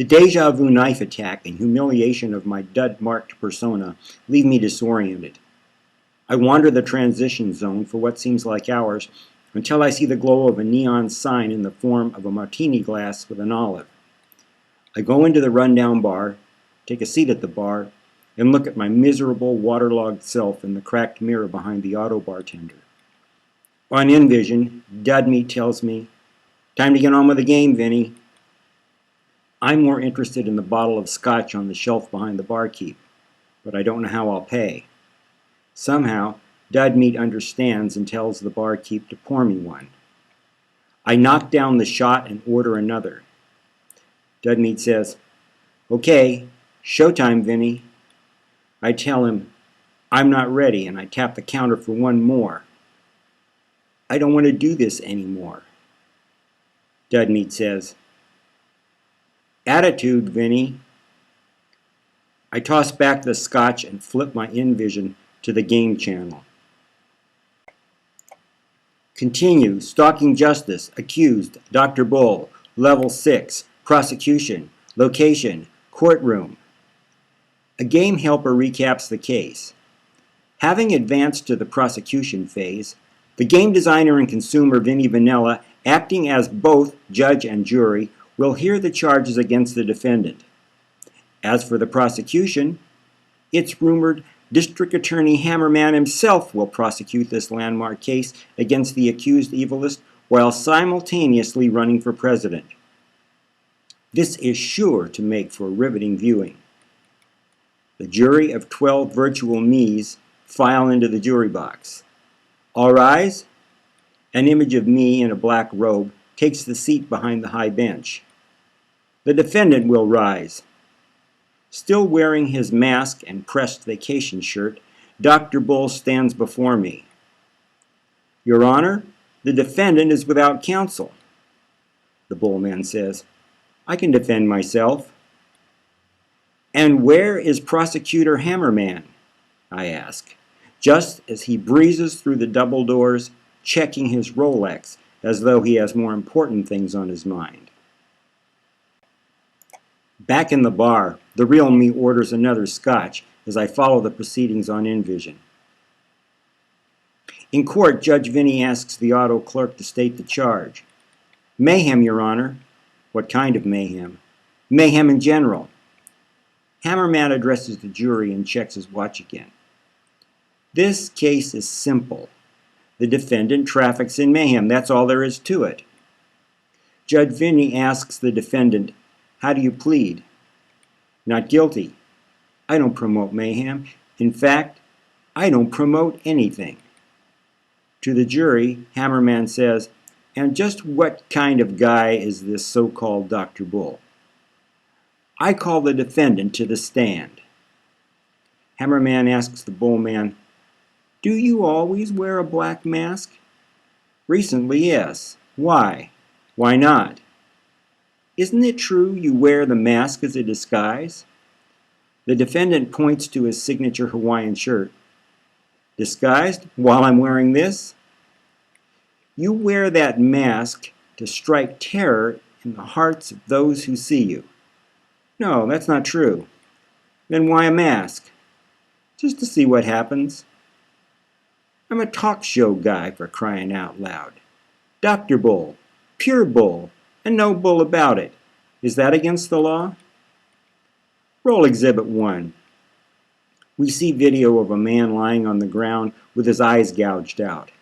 The deja vu knife attack and humiliation of my dud-marked persona leave me disoriented. I wander the transition zone for what seems like hours until I see the glow of a neon sign in the form of a martini glass with an olive. I go into the rundown bar, take a seat at the bar, and look at my miserable, waterlogged self in the cracked mirror behind the auto bartender. On InVision, Dudmeat tells me, "Time to get on with the game, Vinny." I'm more interested in the bottle of scotch on the shelf behind the barkeep, but I don't know how I'll pay. Somehow, Dudmeat understands and tells the barkeep to pour me one. I knock down the shot and order another. Dudmeat says, "Okay, showtime, Vinny." I tell him, I'm not ready, and I tap the counter for one more. I don't want to do this anymore. Dudmeat says, "Attitude, Vinny." I toss back the scotch and flip my InVision to the game channel. Continue, stalking justice, accused, Dr. Bull, level 6, prosecution, location, courtroom. A game helper recaps the case. Having advanced to the prosecution phase, the game designer and consumer Vinny Vanilla, acting as both judge and jury, will hear the charges against the defendant. As for the prosecution, it's rumored District Attorney Hammerman himself will prosecute this landmark case against the accused evilist while simultaneously running for president. This is sure to make for riveting viewing. The jury of 12 virtual me's file into the jury box. All rise. An image of me in a black robe takes the seat behind the high bench. The defendant will rise. Still wearing his mask and pressed vacation shirt, Dr. Bull stands before me. "Your Honor, the defendant is without counsel." The bullman says, "I can defend myself." "And where is Prosecutor Hammerman?" I ask, just as he breezes through the double doors, checking his Rolex as though he has more important things on his mind. Back in the bar, the real me orders another scotch as I follow the proceedings on InVision. In court, Judge Vinny asks the auto clerk to state the charge. "Mayhem, Your Honor." "What kind of mayhem?" "Mayhem in general." Hammerman addresses the jury and checks his watch again. "This case is simple. The defendant traffics in mayhem. That's all there is to it." Judge Vinny asks the defendant, "How do you plead?" "Not guilty. I don't promote mayhem. In fact, I don't promote anything." To the jury, Hammerman says, "And just what kind of guy is this so-called Dr. Bull?" I call the defendant to the stand. Hammerman asks the bullman, "Do you always wear a black mask?" "Recently, yes. Why?" "Why not?" "Isn't it true you wear the mask as a disguise?" The defendant points to his signature Hawaiian shirt. "Disguised while I'm wearing this?" "You wear that mask to strike terror in the hearts of those who see you." "No, that's not true." "Then why a mask?" "Just to see what happens." "I'm a talk show guy, for crying out loud. Dr. Bull, pure bull, and no bull about it. Is that against the law?" Roll Exhibit 1. We see video of a man lying on the ground with his eyes gouged out.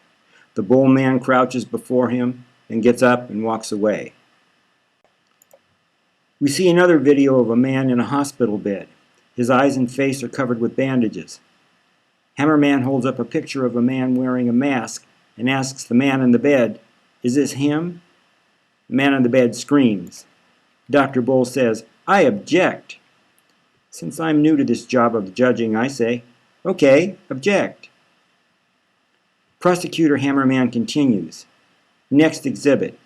The bull man crouches before him and gets up and walks away. We see another video of a man in a hospital bed. His eyes and face are covered with bandages. Hammerman holds up a picture of a man wearing a mask and asks the man in the bed, "Is this him?" The man in the bed screams. Dr. Bull says, "I object." Since I'm new to this job of judging, I say, "Okay, object." Prosecutor Hammerman continues. Next exhibit.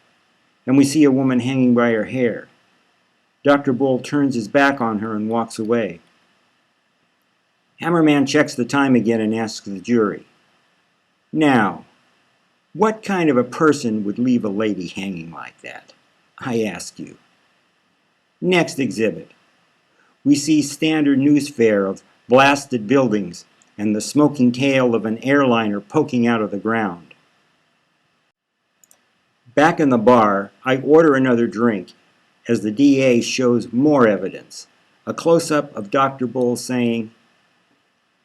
And we see a woman hanging by her hair. Dr. Bull turns his back on her and walks away. Hammerman checks the time again and asks the jury, "Now, what kind of a person would leave a lady hanging like that? I ask you." Next exhibit. We see standard news fare of blasted buildings and the smoking tail of an airliner poking out of the ground. Back in the bar, I order another drink as the DA shows more evidence. A close-up of Dr. Bull saying,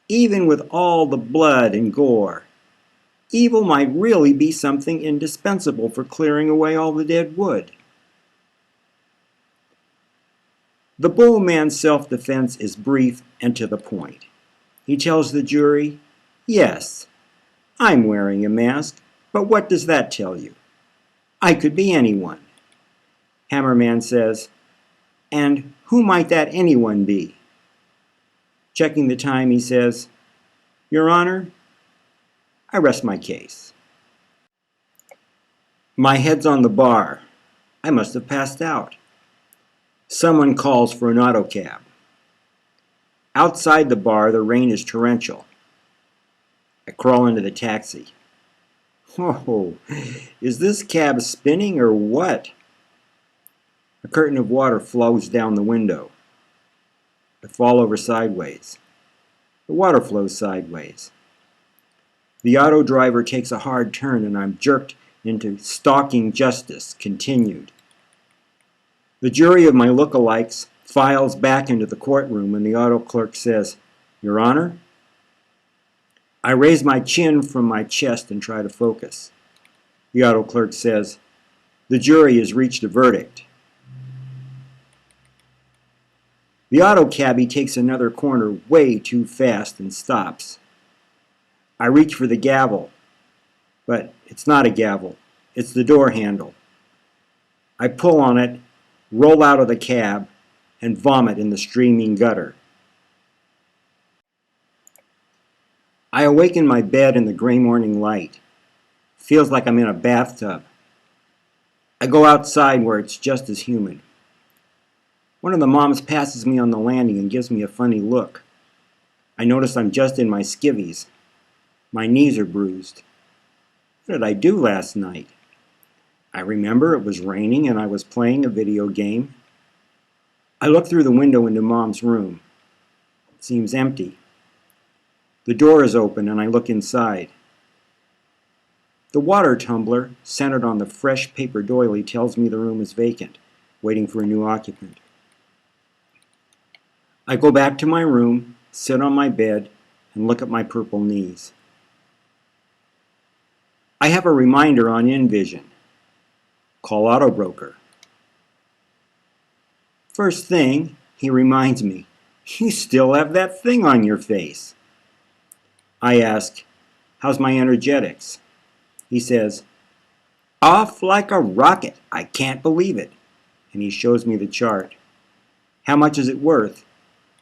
"Even with all the blood and gore, evil might really be something indispensable for clearing away all the dead wood." The Bull man's self-defense is brief and to the point. He tells the jury, "Yes, I'm wearing a mask, but what does that tell you? I could be anyone." Hammerman says, "And who might that anyone be?" Checking the time, he says, "Your Honor, I rest my case." My head's on the bar. I must have passed out. Someone calls for an auto cab. Outside the bar, the rain is torrential. I crawl into the taxi. Oh, is this cab spinning or what? A curtain of water flows down the window. I fall over sideways. The water flows sideways. The auto driver takes a hard turn and I'm jerked into stalking justice continued. The jury of my lookalikes files back into the courtroom and the auto clerk says, "Your Honor?" I raise my chin from my chest and try to focus. The auto clerk says, "The jury has reached a verdict." The auto cabbie takes another corner way too fast and stops. I reach for the gavel, but it's not a gavel. It's the door handle. I pull on it, roll out of the cab, and vomit in the streaming gutter. I awake in my bed in the gray morning light. Feels like I'm in a bathtub. I go outside where it's just as humid. One of the moms passes me on the landing and gives me a funny look. I notice I'm just in my skivvies. My knees are bruised. What did I do last night? I remember it was raining and I was playing a video game. I look through the window into Mom's room. It seems empty. The door is open and I look inside. The water tumbler, centered on the fresh paper doily, tells me the room is vacant, waiting for a new occupant. I go back to my room, sit on my bed, and look at my purple knees. I have a reminder on InVision. Call Auto Broker. First thing, he reminds me, "You still have that thing on your face." I ask, "How's my energetics?" He says, "Off like a rocket. I can't believe it." And he shows me the chart. "How much is it worth?"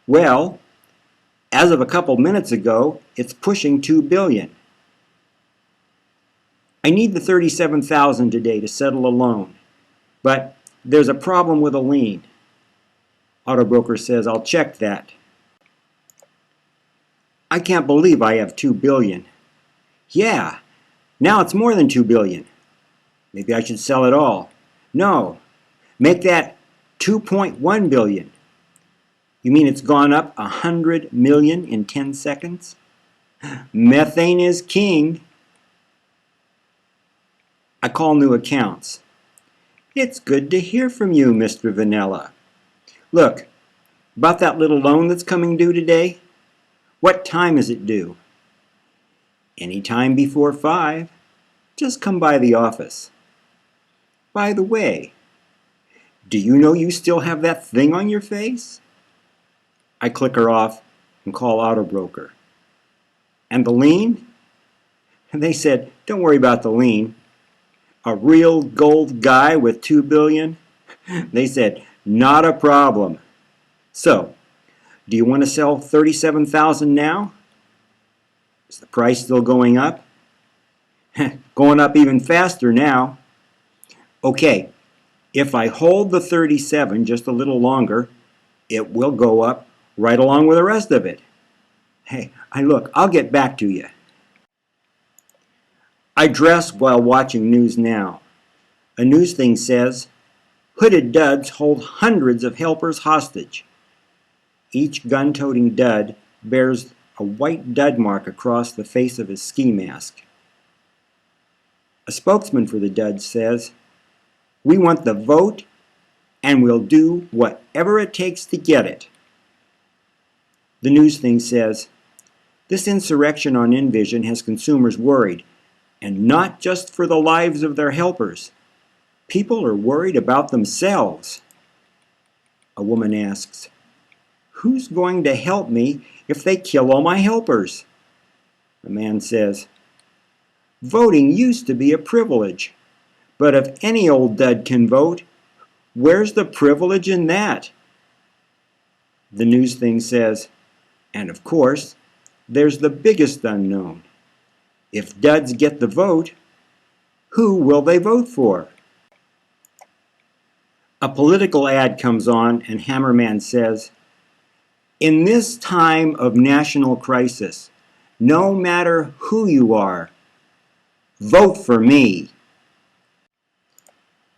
"Well, as of a couple minutes ago, it's pushing $2 billion. I need the $37,000 today to settle a loan, but there's a problem with a lien." Auto Broker says, "I'll check that." I can't believe I have $2 billion. Yeah, now it's more than $2 billion. Maybe I should sell it all. No, make that $2.1 billion. You mean it's gone up 100 million in 10 seconds? Methane is king. I call new accounts. "It's good to hear from you, Mr. Vanilla. Look, about that little loan that's coming due today, what time is it due?" "Any time before 5. Just come by the office." "By the way, do you know you still have that thing on your face?" I click her off and call Auto Broker. "And the lien?" And they said, "Don't worry about the lien. A real gold guy with $2 billion?" They said, "Not a problem. So, do you want to sell $37,000 now? Is the price still going up?" "Going up even faster now." "Okay, if I hold the 37 just a little longer, it will go up right along with the rest of it. Hey, look, I'll get back to you." I dress while watching News Now. A news thing says, Hooded duds hold hundreds of helpers hostage. Each gun-toting dud bears a white dud mark across the face of his ski mask. A spokesman for the duds says, "We want the vote, and we'll do whatever it takes to get it." The news thing says, "This insurrection on Envision has consumers worried, and not just for the lives of their helpers. People are worried about themselves." A woman asks, "Who's going to help me if they kill all my helpers?" A man says, "Voting used to be a privilege, but if any old dud can vote, where's the privilege in that?" The news thing says, "And of course, there's the biggest unknown. If duds get the vote, who will they vote for?" A political ad comes on and Hammerman says, "In this time of national crisis, no matter who you are, vote for me."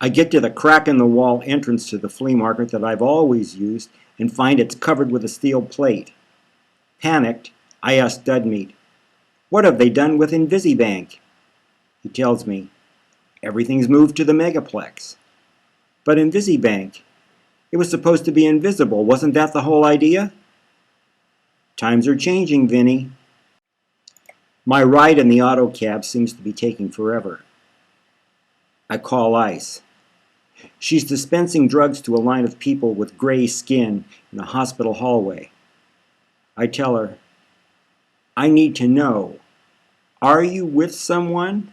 I get to the crack-in-the-wall entrance to the flea market that I've always used and find it's covered with a steel plate. Panicked, I ask Dudmeat, "What have they done with Invisibank?" He tells me, "Everything's moved to the Megaplex." But Invisibank, it was supposed to be invisible. Wasn't that the whole idea? Times are changing, Vinny. My ride in the auto cab seems to be taking forever. I call ICE. She's dispensing drugs to a line of people with gray skin in a hospital hallway. I tell her, "I need to know, are you with someone?"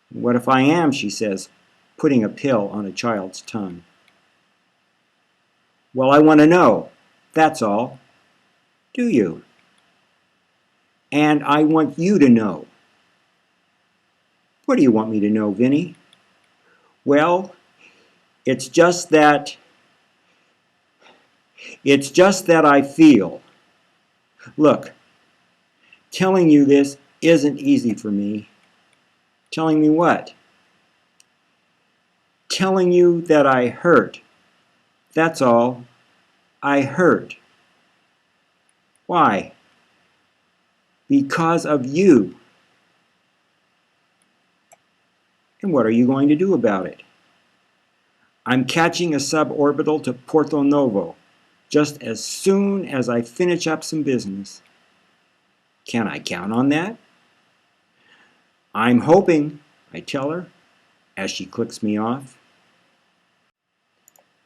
"What if I am?" she says, putting a pill on a child's tongue. "Well, I want to know, that's all." "Do you?" "And I want you to know." "What do you want me to know, Vinny?" "Well, it's just that I feel. Look, telling you this isn't easy for me." "Telling me what?" "Telling you that I hurt. That's all. I hurt." "Why?" "Because of you." "And what are you going to do about it?" "I'm catching a suborbital to Porto Novo, just as soon as I finish up some business." "Can I count on that?" "I'm hoping," I tell her, as she clicks me off.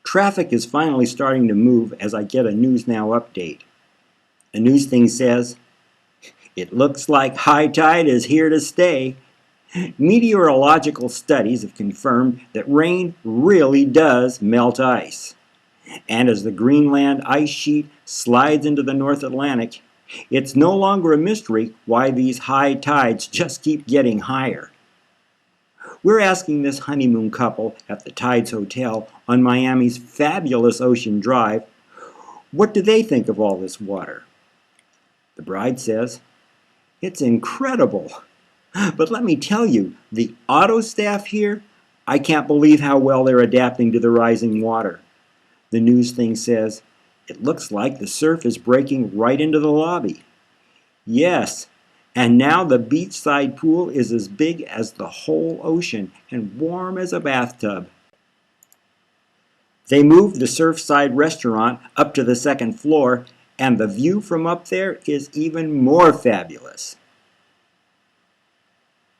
Traffic is finally starting to move as I get a News Now update. A news thing says, "It looks like high tide is here to stay. Meteorological studies have confirmed that rain really does melt ice. And as the Greenland ice sheet slides into the North Atlantic, it's no longer a mystery why these high tides just keep getting higher." We're asking this honeymoon couple at the Tides Hotel on Miami's fabulous Ocean Drive, what do they think of all this water? The bride says, "It's incredible. But let me tell you, the auto staff here, I can't believe how well they're adapting to the rising water." The news thing says, "It looks like the surf is breaking right into the lobby." Yes, and now the beachside pool is as big as the whole ocean and warm as a bathtub. They moved the Surfside restaurant up to the second floor, and the view from up there is even more fabulous.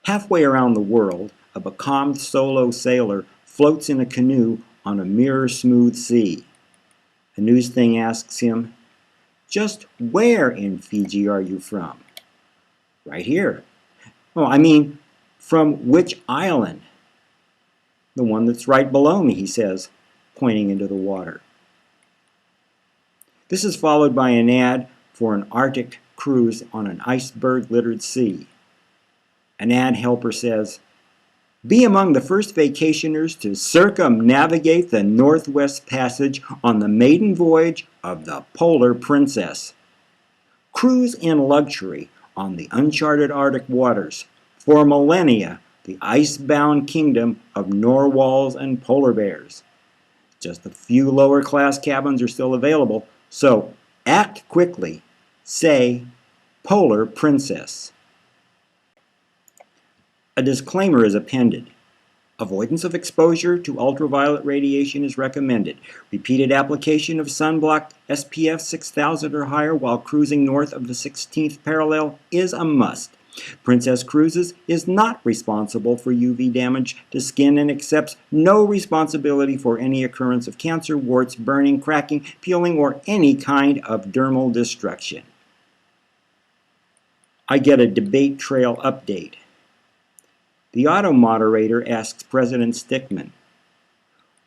Halfway around the world, a becalmed solo sailor floats in a canoe on a mirror-smooth sea. A news thing asks him, "Just where in Fiji are you from?" "Right here." "Oh, I mean, from which island?" "The one that's right below me," he says, pointing into the water. This is followed by an ad for an Arctic cruise on an iceberg-littered sea. An ad helper says, "Be among the first vacationers to circumnavigate the Northwest Passage on the maiden voyage of the Polar Princess. Cruise in luxury on the uncharted Arctic waters. For millennia, the ice-bound kingdom of narwhals and polar bears. Just a few lower class cabins are still available, so act quickly. Say, Polar Princess. A disclaimer is appended. Avoidance of exposure to ultraviolet radiation is recommended. Repeated application of sunblock SPF 6000 or higher while cruising north of the 16th parallel is a must. Princess Cruises is not responsible for UV damage to skin and accepts no responsibility for any occurrence of cancer, warts, burning, cracking, peeling, or any kind of dermal destruction. I get a debate trail update. The auto moderator asks President Stickman,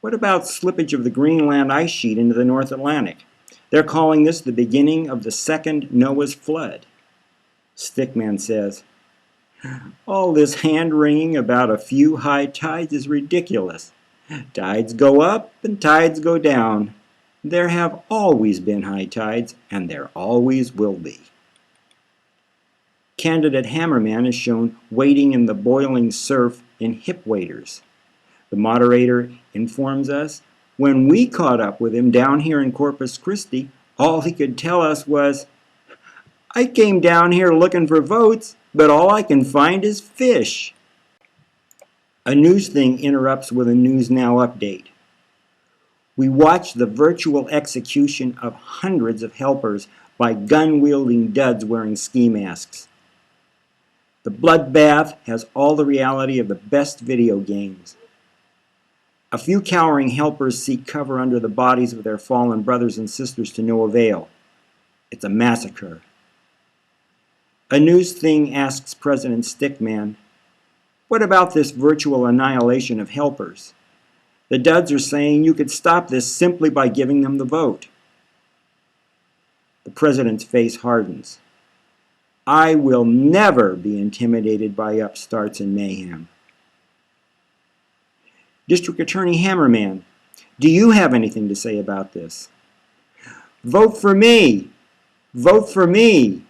"What about slippage of the Greenland ice sheet into the North Atlantic? They're calling this the beginning of the second Noah's flood." Stickman says, "All this hand-wringing about a few high tides is ridiculous. Tides go up and tides go down. There have always been high tides, and there always will be." Candidate Hammerman is shown wading in the boiling surf in hip waders. The moderator informs us, "When we caught up with him down here in Corpus Christi, all he could tell us was, 'I came down here looking for votes, but all I can find is fish.'" A news thing interrupts with a News Now update. We watch the virtual execution of hundreds of helpers by gun-wielding duds wearing ski masks. The bloodbath has all the reality of the best video games. A few cowering helpers seek cover under the bodies of their fallen brothers and sisters to no avail. It's a massacre. A news thing asks President Stickman, "What about this virtual annihilation of helpers? The duds are saying you could stop this simply by giving them the vote." The president's face hardens. "I will never be intimidated by upstarts and mayhem." District Attorney Hammerman, do you have anything to say about this? "Vote for me! Vote for me!"